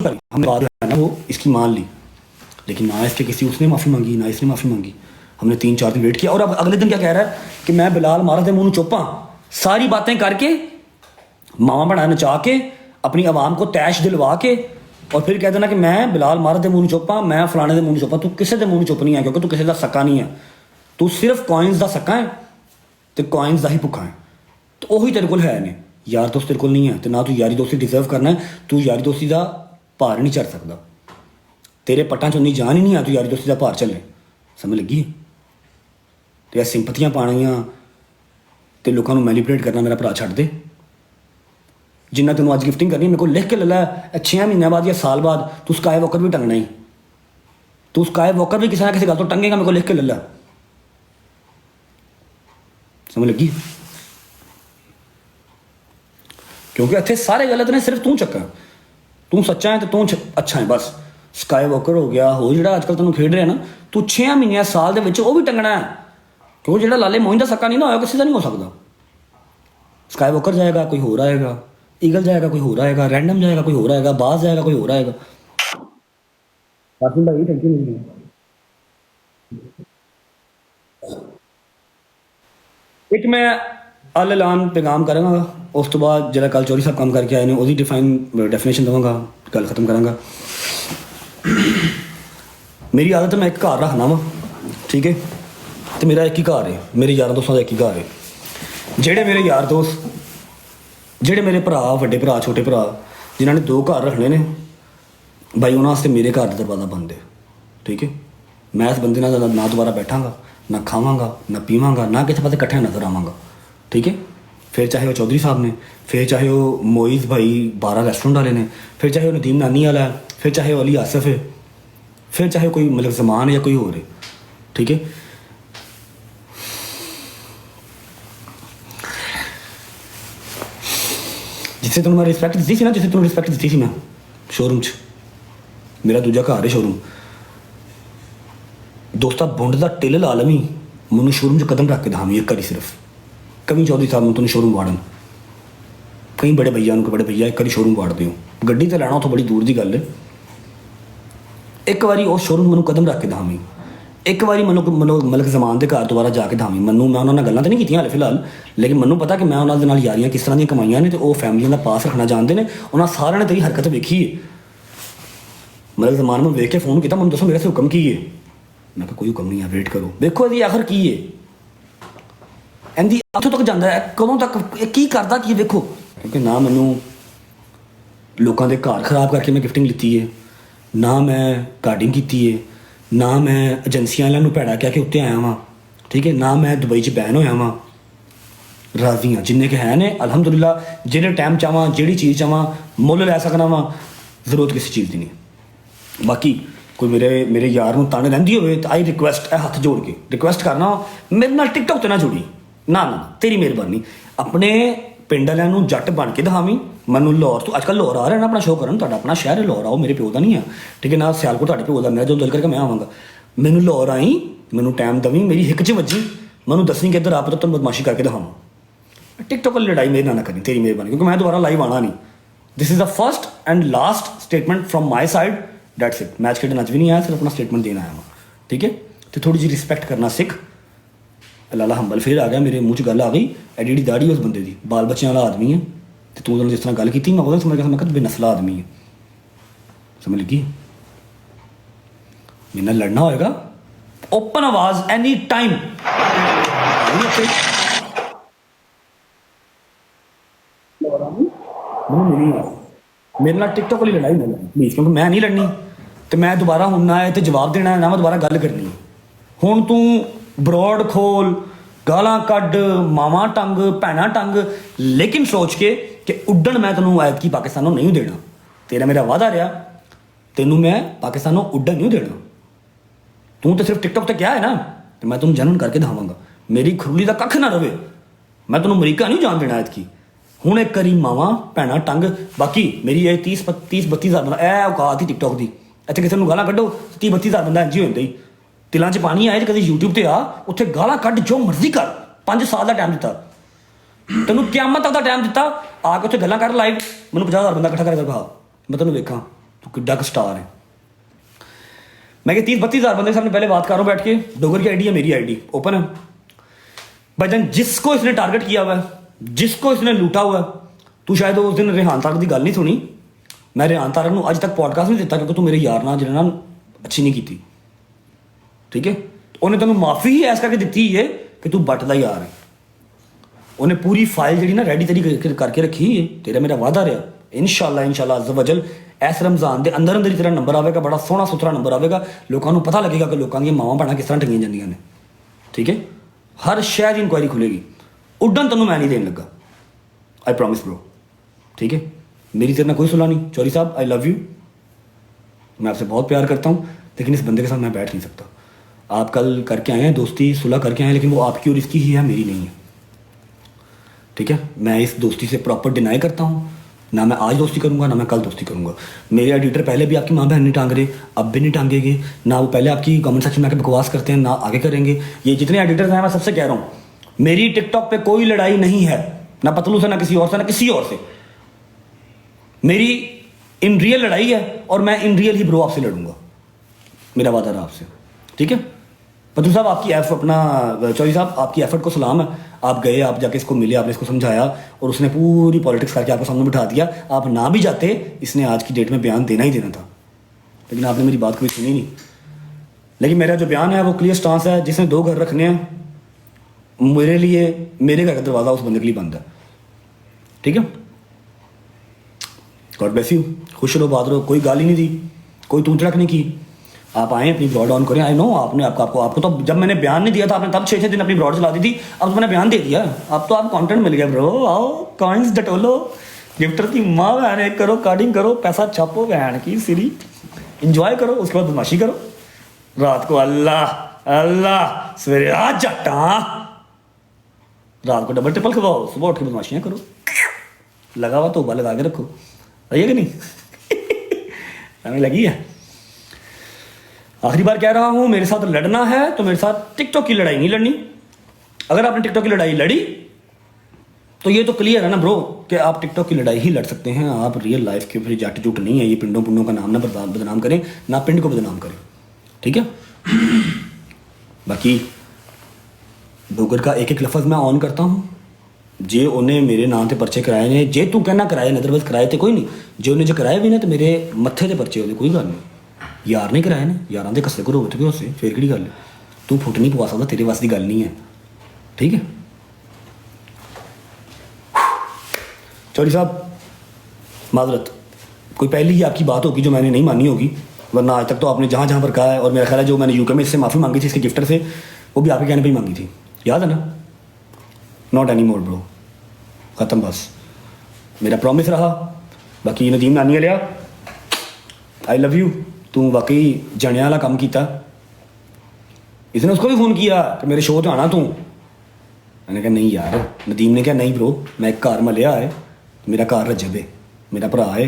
हमने बात है ना वो इसकी मान ली, लेकिन ना इसके किसी उसने माफ़ी मांगी ना इसने माफ़ी मांगी। हमने 3-4 दिन वेट किया और अब अगले दिन क्या कह रहा है कि मैं बिलाल मारा दे मुँह चुप हाँ, सारी बातें करके मामा बना नचा के अपनी आवाम को तैश दिलवा के और फिर कह देना कि मैं बिलाल मारा दे मुँह चुप हाँ, मैं फलाने दे मुँह चुप हाँ। तू किसी के मुँह चुप नहीं है क्योंकि तू किसी का सक्का नहीं है, तू सिर्फ कॉइन्स का सक्का है तो कॉइन्स का ही भुखा है। तो वही तेरे को है ने यार दोस्त तेरे को नहीं है तो ना तू यारी दोस्ती डिजर्व करना है, तू यारी दोस्ती का भार नहीं चढ़ सकता, तेरे पट्टां चों नहीं जान ही नहीं आ, तू यारी दोस्ती का भार चले। समझ लगी? तो सिंपतियां पानियां तो लोगों को मैनीपुलेट करना मेरा भरा छड्ड दे। जिन्ना तेन अज गिफ्टिंग करनी मेरे को लिख के ले लै, 6 महीनों बाद या साल बाद तू स्काई वॉकर भी टंगना ही, तू स्काई वॉकर भी किसी ना किसी गल तो टंगेगा, मेरे को लिख के ले लै। समझ लगी? क्योंकि इतने सारे गलत ने, सिर्फ तू चक्का, तू सच्चा है तो तू अच्छा है बस। स्काई वॉकर हो गया, हो जो अजकल तेन खेड रहा ना, तू 6 महीने साल के भी टंगना है क्योंकि जो लाले मोहिंदा सक्का नहीं ना होया किसी का नहीं हो सकता। स्काई वॉकर जाएगा कोई हो आएगा, ईगल जाएगा कोई हो आएगा, रैंडम जाएगा कोई हो आएगा, बाज जाएगा कोई हो आएगा। भाई थैंक यू। एक मैं अल ऐलान पैगाम करांगा, उस तो बाद जो कल चौधरी साहब काम करके आए ने वो डेफिनेशन देवांगा, गल खत्म करांगा। मेरी आदत है मैं एक घर रखना वा, ठीक है, तो मेरा एक ही घर है, मेरे यार दोस्तों का एक ही घर है। जेड़े मेरे यार दोस्त, जेड़े मेरे भरा, वड्डे भरा, छोटे भरा जिन्होंने 2 घर रखने ने भाई, उन्होंने मेरे घर का दरवाज़ा बंद है, ठीक है। मैं इस बंदे ना दोबारा बैठांगा, ना खावांगा, ना पीवांगा, ना किसी पास इकट्ठे नजर आवांगा, ठीक है। फिर चाहे वो चौधरी साहब ने, फिर चाहे वो मोइज़ भाई 12 रेस्टोरेंट वाले ने, फिर चाहे वो नदीम नानी वाला है, फिर चाहे वो अली आसिफ है, फिर चाहे कोई मलिक जमान या कोई और है, ठीक है। जिसे तुम मैं रिस्पैक्ट दी थी ना, जिसे तुम रिस्पैक्ट दी थी मैं शोरूम च, मेरा दूजा घर है शोरूम दोस्ता, बुंड का टिल ला लवी मैं शोरूम च कदम रख के दावी एक बारी सिर्फ, कभी चौधरी साहब तुम शोरूम वाड़न, कई बड़े भैया बड़े भैया एक बारी शोरूम वाड़ दो, गड्डी तो लैना उतों बड़ी दूर की गल है, एक बारी उस शोरूम मैं कदम रख के दावी, एक बारी मैं मलिक जमान के घर दोबारा जाके दावी। मैं उन्होंने गल्लां तो नहीं कीतियां हाले फिलहाल, लेकिन मैनू पता कि मैं उन्होंने यारियां किस तरह दी कमाइयां ने, तो वो फैमिलियों का पास रखना जानते हैं। उन्होंने सारे ने तेरी हरकत वेखी है, मलिक जमान में वेख के फोन किया, मैं दसो मेरे से हुक्म की है, मैं कोई हुक्म नहीं है, वेट करो, देखो यदि आखिर की है, इनकी इतों तक जाता है, कदों तक की करता की देखो। क्योंकि ना मैनू लोगों के घर खराब करके मैं गिफ्टिंग लीती है, ना मैं गार्डिंग की है, ना मैं एजेंसियां वालों भैड़ा कह के उत्ते आया वहाँ, ठीक है, ना मैं दुबई च बैन होया वहाँ। राजी हाँ जिन्ने के है ने अलहमदुलिल्लाह, जिहड़े टाइम चाहवा जिहड़ी चीज़ चाहवा मुल लै सकना वा, जरूरत किसी चीज़ की नहीं। बाकी कोई मेरे यार में ताने रही हो तो आई रिक्वेस्ट है हाथ जोड़ के रिक्वेस्ट करना, मेरे नाल टिकटॉक तो ना जुड़ी ना, तेरी मेहरबानी अपने पिंड वालों जट बन के दिखावी। मैं लाहौर तो अजकल लाहौर आ रहा है ना अपना शो करन, तुहाडा अपना शहर है लाहौर, आओ, मेरे प्यो का नहीं है, ठीक है ना, सियालकोट तुहाडे प्यो का, मेरा जो दिल करके मैं आवांगा। मैनू लाहौर आई, मैनू टाइम दवी, मेरी हिक च वजी, मैं दसनी कि इधर आप तो बदमाशी करके दिखावा। टिकटॉक वाली लड़ाई मेरे ना करी, तेरी मेहरबानी, क्योंकि मैं दोबारा लाइव आना नहीं। This is the first and last statement from my side, that's it. Match खेडन अज भी नहीं आया, सिर्फ अपना स्टेटमेंट देना आया, ठीक है। तो थोड़ी जी रिस्पैक्ट करना सीख। लाला हंबल फिर आ गया, मेरे मुँह च गल आ गई, एडी एडी दाढ़ी उस बंदे की, बाल बच्चों वाला आदमी है, तो तू जिस तरह गल की मैं वो समझ गया, मैं बेनस्ला आदमी है। समझ लगी? मेरे नाल लड़ना होएगा ओपन आवाज एनी टाइम, मेरे नाल टिकटॉक वाली लड़ाई ना लड़ी प्लीज, क्योंकि मैं नहीं लड़नी, तो मैं दोबारा हूं ना तो जवाब देना है ना, मैं दोबारा गल करनी है। हुण तू ब्रॉड खोल, गालां कड्ड, मावां टंग, भैणां टंग, लेकिन सोच के कि उड्डण मैं तेनों ऐतकी पाकिस्तानों नहीं देना, तेरा मेरा वादा रहा, तेनों मैं पाकिस्तानों उड्डण नहीं देना। तू तो सिर्फ टिकटॉक तक क्या है ना, तो मैं तुम जनन करके दिखावांगा, मेरी खुरली का कख ना रवे, मैं तेनों अमरीका नहीं जान देना ऐतकी। हूँ एक करी मावां भैणां टंग, बाकी मेरी ये 30-32 हज़ार बंदा ऐ औकात ही टिकटॉक की, इतने किसी को गालां कड्डो 30-32 हज़ार बंदा इंज ही होंदा ही, तिलां च पानी आए कभी यूट्यूब पर आ, उत्थे गालां कड्ड जो मर्जी कर, 5 साल का टाइम दिता तेनों, क्यामत तक का टाइम दिता, आके उत्थे गल्लां कर लाइव, मैनूं 50 हज़ार बंदा इकट्ठा करके दिखा, मैं तेनों वेखां तू किड्डा का स्टार है। मैं 30-32 हज़ार बंदे के सामने पहले बात कर रहा हूँ बैठ के। डोगर की आईडी है, मेरी आईडी ओपन है भाईजान। जिसको इसने टारगेट किया हुआ है, जिसको इसने लूटा हुआ है, तू शायद उस दिन रेहान तारक की गल नहीं सुनी। मैं रेहान तारक को अज तक पॉडकास्ट नहीं दिता क्योंकि तू मेरे यार नाल जिहदे नाल अच्छी नहीं की, ठीक है। उन्हें तेन माफ़ी ही ऐस करके दी है कि तू बट का यार है। उन्हें पूरी फाइल जी ना रेडी तेरी करके रखी है। तेरा मेरा वादा रहा इंशाअल्लाह अज़्ज़ वजल इस रमज़ान के अंदर अंदर ही तेरा नंबर आएगा, बड़ा सोहना सुथरा नंबर आएगा। लोगों को पता लगेगा कि लोगों दी मावां भैणां किस तरह ठगियां जांदियां ने, ठीक है। हर शहर की इंक्वायरी खुलेगी। उड्डन तेनों मैं नहीं देने लगा, आई प्रॉमिस ब्रो, ठीक है। मेरी तेरे ना कोई सुलह नहीं। चौधरी साहब आई लव यू, मैं आपसे बहुत प्यार करता हूँ, लेकिन इस बंदे के साथ मैं बैठ नहीं सकता। आप कल करके आए हैं दोस्ती, सुलह करके आए हैं, लेकिन वो आपकी और इसकी ही है, मेरी नहीं है, ठीक है। मैं इस दोस्ती से प्रॉपर डिनाई करता हूँ। ना मैं आज दोस्ती करूँगा, ना मैं कल दोस्ती करूँगा। मेरे एडिटर पहले भी आपकी माँ बहन नहीं टांग रहे, अब भी नहीं टांगेंगे। ना वो पहले आपकी कमेंट सेक्शन में आके बकवास करते हैं, ना आगे करेंगे। ये जितने एडिटर्स हैं मैं सबसे कह रहा हूँ, मेरी टिकटॉक पे कोई लड़ाई नहीं है, ना पतलू से, ना किसी और से, ना किसी और से। मेरी इन रियल लड़ाई है और मैं इन रियल ही ब्रो आपसे लड़ूंगा, मेरा वादा रहा आपसे, ठीक है। पतलू साहब आपकी अपना चौधरी साहब आपकी एफर्ट को सलाम है। आप गए, आप जाके इसको मिले, आपने इसको समझाया और उसने पूरी पॉलिटिक्स करके आपको सामने बिठा दिया। आप ना भी जाते, इसने आज की डेट में बयान देना ही देना था, लेकिन आपने मेरी बात कभी सुनी नहीं। लेकिन मेरा जो बयान है वो क्लियर स्टांस है, जिसने 2 घर रखने हैं, मेरे लिए मेरे घर का दरवाज़ा उस बंदे के लिए बंद है, ठीक है। गॉड ब्लेस यू, खुश रहो, बात रहो, कोई गाली नहीं दी, कोई तू तड़क नहीं की। आप आए अपनी ब्रॉड ऑन करें। आई नो आपने आपको तो जब मैंने बयान नहीं दिया था आपने तब 6-6 दिन अपनी ब्रॉड चला दी थी। अब तो मैंने बयान दे दिया, अब तो आप कंटेंट मिल गया ब्रो। आओ कॉइन्स डटोलो, गिफ्टर की माँ बहन करो, कार्डिंग करो, पैसा छापो बहन की सीरी, इंजॉय करो, उसके बाद बदमाशी करो। रात को अल्लाह अल्लाह, सवेरे आज जट्टा, रात को डबल ट्रिपल खवाओ, सुबह उठ के बदमाशियाँ करो। लगा हुआ तोबा लगा के रखो, सही है कि नहीं? हमें लगी है। आखिरी बार कह रहा हूं, मेरे साथ लड़ना है तो मेरे साथ टिकटॉक की लड़ाई नहीं लड़नी। अगर आपने टिकटॉक की लड़ाई लड़ी तो ये तो क्लियर है ना ब्रो कि आप टिकटॉक की लड़ाई ही लड़ सकते हैं। आप रियल लाइफ के फिर जट जुट नहीं है। ये पिंडों पुंडों का नाम ना बदनाम करें, ना पिंड को बदनाम करें, ठीक है। बाकी डोगर का एक लफज मैं ऑन करता हूँ। जे उन्हें मेरे नाम से परचे कराए ने, जे तू कहना कराए ने, अदरवाइज कराए तो कोई नहीं। जे उन्हें जो कराए भी ने तो मेरे मत्थे से परचे होते, कोई गल नहीं। यार नहीं कराए ने, यार के कस्से करो तो उससे फिर कि गल। तू फुट नहीं पवा सकता, तेरे वास की गल नहीं है, ठीक है। चौधरी साहब माजरत, कोई पहली ही आपकी बात होगी जो मैंने नहीं मानी होगी, वरना आज तक तो आपने जहाँ जहाँ पर कहा है, और मेरा ख्याल है जो मैंने यूके में इससे माफ़ी मांगी थी इसके गिफ्टर से, वो भी आपके कहने पर ही मांगी थी, याद है ना। नॉट एनी मोर ब्रो, ख़त्म बस, मेरा प्रॉमिस रहा। बाकी नदीम नानी लिया, आई लव यू। तू वाकई जनिया वाला काम किया। इसने उसको भी फ़ोन किया कि मेरे शो तो आना तू। मैंने कहा नहीं यार। नदीम ने कहा नहीं ब्रो, मैं एक घर मलिया है, मेरा घर रजब है, मेरा भरा है,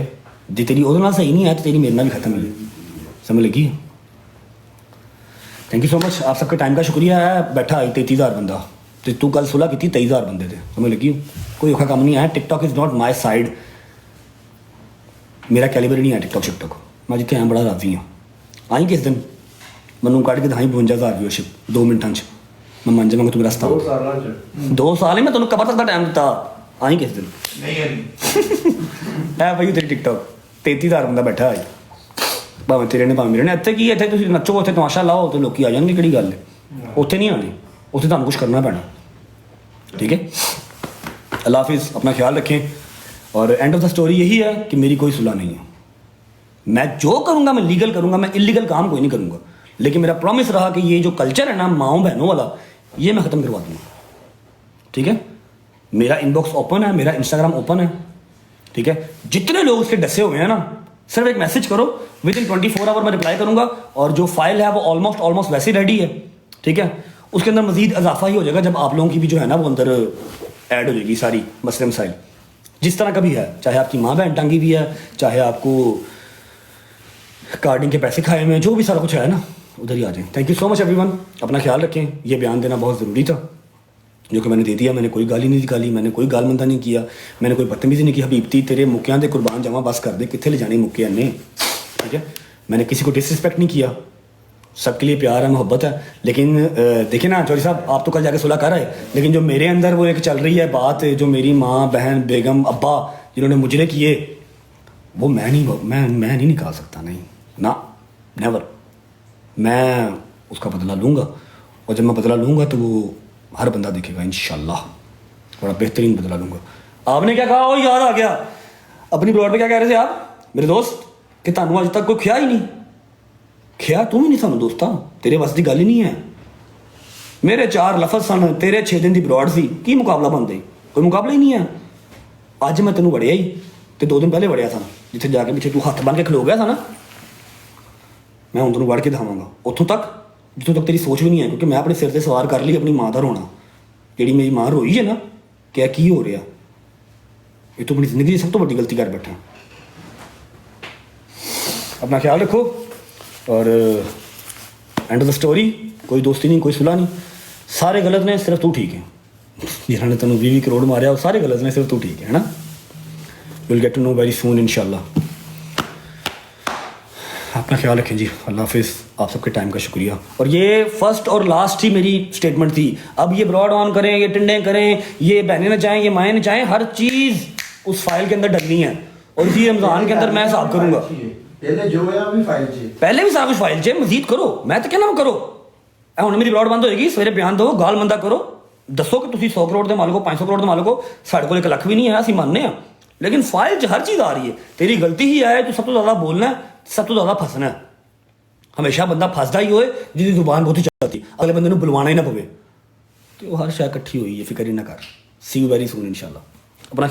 जो तेरी उहदे नाल सही नहीं है तो तेरी मेरे नाल भी खत्म है। समझ लगी? थैंक यू सो मच, आप सबके टाइम का शुक्रिया है। बैठा है 33,000 बंदा, तो तू कल सुलह की 23,000 बंदे थे। समझ लगी? कोई औखा काम नहीं है। TikTok is not my side, मेरा कैलिबर नहीं है टिकटॉक शिकटॉक। मैं जितने आया बड़ा राजी हाँ। आई किस दिन मैं कट के दिखाई 52,000 व्यूअरशिप 2 मिनटां मैं मन जावांगा तू मेरा रस्ता 2 साल ही मैं तेन कबर तक का टाइम दिता। आई किस दिन है भाई तेरी टिकटॉक 33,000 बंदा बैठा है, भावें तेरे ने भावें मेरे ने। इतने की इतने तुम नच्चो, इतने तमाशा लाओ तो लोग आ जाएंगे। कि गल है उत्थे नहीं आने, उत्थे तुहानू कुछ करना पैना, ठीक है। अल्लाह हाफिज़, अपना ख्याल रखें। और एंड ऑफ द स्टोरी यही है कि मेरी कोई सुलह नहीं है। मैं जो करूँगा मैं लीगल करूँगा, मैं इलीगल काम कोई नहीं करूँगा। लेकिन मेरा प्रॉमिस रहा कि ये जो कल्चर है ना माओ बहनों वाला, ये मैं ख़त्म करवा दूँगा, ठीक है। मेरा इनबॉक्स ओपन है, मेरा इंस्टाग्राम ओपन है, ठीक है। जितने लोग उसके डसे हुए हैं ना, सिर्फ एक मैसेज करो, विद इन 24 आवर मैं रिप्लाई करूँगा। और जो फाइल है वो ऑलमोस्ट वैसे रेडी है, ठीक है। उसके अंदर मजीद इजाफा ही हो जाएगा जब आप लोगों की भी जो है ना वो अंदर ऐड हो जाएगी सारी मसले मसाइल, जिस तरह का भी है। चाहे आपकी माँ बहन टांगी भी है, चाहे आपको कार्डिंग के पैसे खाए हुए हैं, जो भी सारा कुछ है ना उधर ही आ जाए। Thank you so much everyone, अपना ख्याल रखें। ये बयान देना बहुत ज़रूरी था, जो कि मैंने दे दिया। मैंने कोई गाली नहीं निकाली, मैंने कोई गाल मंदा नहीं किया, मैंने कोई बदतमीजी नहीं की। हबीबती तेरे मुक्कियां दे कुर्बान जावा, बस कर दे, कितने ले जाने मुक्के ने। ठीक है, मैंने किसी को डिसरिस्पेक्ट नहीं किया, सबके लिए प्यार है, मोहब्बत है। लेकिन देखिए ना चौधरी साहब, आप तो कल जाके सुलह कर आए, लेकिन जो मेरे अंदर वो एक चल रही है बात, जो मेरी माँ, बहन, बेगम, अब्बा जिन्होंने मुजरे किए, वो मैं नहीं निकाल सकता, नहीं ना, नेवर। मैं उसका बदला लूँगा, और जब मैं बदला लूँगा तो वो हर बंदा देखेगा इंशाल्लाह, बड़ा बेहतरीन बदला लूँगा। आपने क्या कहा, वो याद आ गया, अपनी ब्लॉग पे क्या कह रहे थे आप मेरे दोस्त, कि तानू अज तक कोई खिया ही नहीं, खिया तू भी नहीं सानू दोस्ता, तेरे बस की गल ही नहीं है। मेरे 4 लफज सन, तेरे 6 दिन की ब्रॉड सी, की मुकाबला बनते, कोई मुकाबला ही नहीं है। अज मैं तेन वड़िया ही, तो 2 दिन पहले वड़िया था, जिथे जाके पीछे तू हथ बन के खलो गया था ना, मैं हूँ तेन वड़ के दिखावांगा उतों तक जितों तक तेरी सोच भी नहीं है। क्योंकि मैं अपने सिर से सवार कर ली अपनी माँ का रोना, जी मेरी माँ रोई है ना, क्या की हो रहा, ये तो अपनी जिंदगी की सब तो बड़ी गलती कर बैठा। अपना ख्याल रखो, और एंड ऑफ द स्टोरी, कोई दोस्ती नहीं, कोई सुलह नहीं, सारे गलत ने, सिर्फ तू ठीक है। जिन्होंने तेन 20 करोड़ मारे वो सारे गलत ने, सिर्फ तू ठीक है ना। Will get to know very soon इंशाल्लाह। अपना ख्याल रखें जी, अल्लाह हाफिज़। आप सबके टाइम का शुक्रिया। और ये फर्स्ट और लास्ट ही मेरी स्टेटमेंट थी। अब ये ब्रॉड ऑन करें, ये टिंडे करें, ये बहनें न चाहें, ये माएँ न चाहें, हर चीज़ उस फाइल के अंदर डलनी है, और इसी रमज़ान के अंदर मैं हिसाब करूँगा। पहले जो है भी फाइल चाहिए, पहले भी सारा कुछ फाइल चाहिए, मजीद करो, मैं तो कहना करो। ਹੁਣ मेरी ब्रॉड बंद होएगी, सवेरे बयान दो, गाल मंदा करो, दसो कि तुम 100 करोड़ के मालिक हो, 500 करोड़ के मालिक हो, साढ़े को 1 लाख भी नहीं है, असं मानने, लेकिन फाइल च हर चीज़ आ रही है। तेरी गलती ही है, तू सब तो ज़्यादा बोलना है, सब तो ज़्यादा फसना है। हमेशा बंदा फसदा ही होए जिसकी जुबान बहुत ही चलती, अगले बंदे को बुलवाना ही ना पवे, तो हर शायद इकट्ठी हुई है, फिक्र ही ना कर। सी यू वेरी सून इंशाल्लाह। अपना